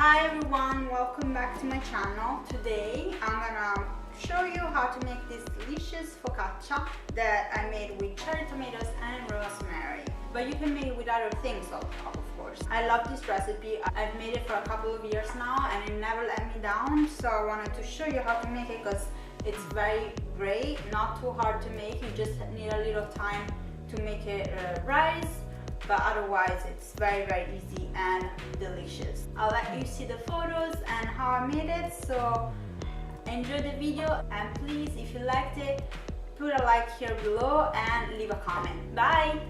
Hi everyone, welcome back to my channel. Today I'm gonna show you how to make this delicious focaccia that I made with cherry tomatoes and rosemary. But you can make it with other things on top, of course. I love this recipe. I've made it for a couple of years now and it never let me down. So I wanted to show you how to make it because it's very great, not too hard to make. You just need a little time to make it rise. But otherwise it's very easy and delicious. I'll let you see the photos and how I made it, so enjoy the video, and please, if you liked it, put a like here below and leave a comment. Bye!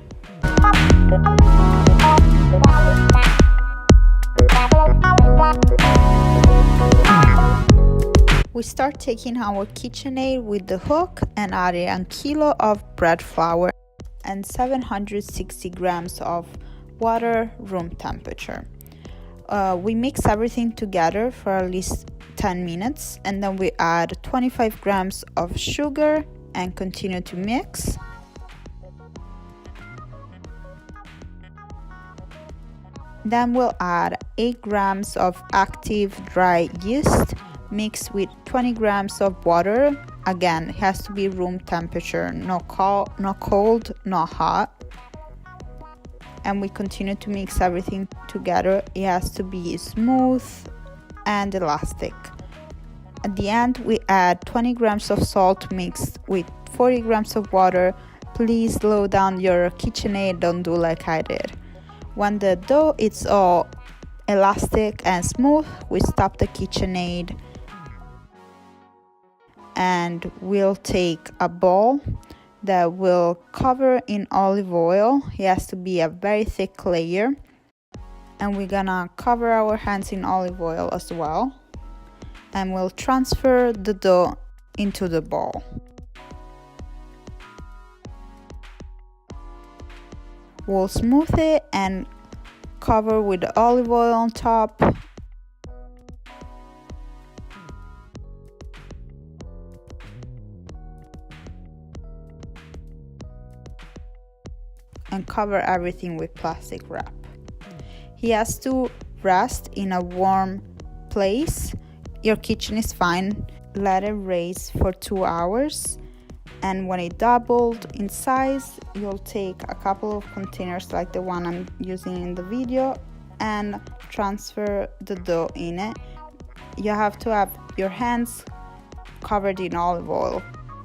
We start taking our KitchenAid with the hook and adding a kilo of bread flour and 760 grams of water room temperature. We mix everything together for at least 10 minutes and then we add 25 grams of sugar and continue to mix. Then we'll add 8 grams of active dry yeast mixed with 20 grams of water. Again, it has to be room temperature, not cold, not hot. And we continue to mix everything together. It has to be smooth and elastic. At the end, we add 20 grams of salt mixed with 40 grams of water. Please slow down your KitchenAid, don't do like I did. When the dough is all elastic and smooth, we stop the KitchenAid and we'll take a bowl that we'll cover in olive oil. It has to be a very thick layer, and we're gonna cover our hands in olive oil as well, and we'll transfer the dough into the bowl. We'll smooth it and cover with the olive oil on top. And cover everything with plastic wrap. He has to rest in a warm place. Your kitchen is fine. Let it raise for 2 hours, and when it doubled in size, you'll take a couple of containers like the one I'm using in the video and transfer the dough in it. You have to have your hands covered in olive oil,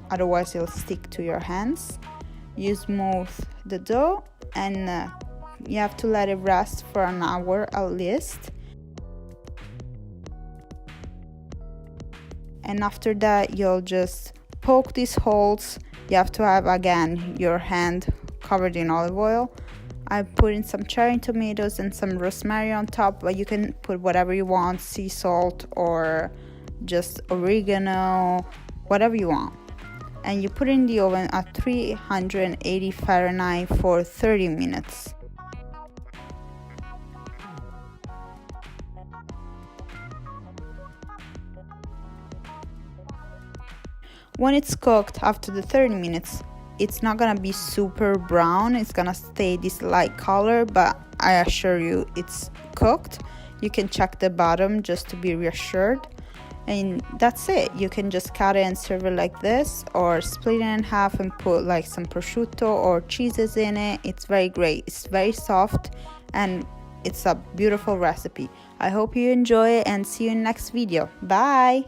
otherwise it'll stick to your hands. You smooth the dough and you have to let it rest for an hour at least. And after that, you'll just poke these holes. You have to have, again, your hand covered in olive oil. I put in some cherry tomatoes and some rosemary on top, but you can put whatever you want, sea salt or just oregano, whatever you want. And you put it in the oven at 380 Fahrenheit for 30 minutes. When it's cooked after the 30 minutes, it's not gonna be super brown, it's gonna stay this light color, but I assure you it's cooked. You can check the bottom just to be reassured. And that's it. You can just cut it and serve it like this, or split it in half and put like some prosciutto or cheeses in it. It's very great. It's very soft and it's a beautiful recipe. I hope you enjoy it and see you in the next video. Bye!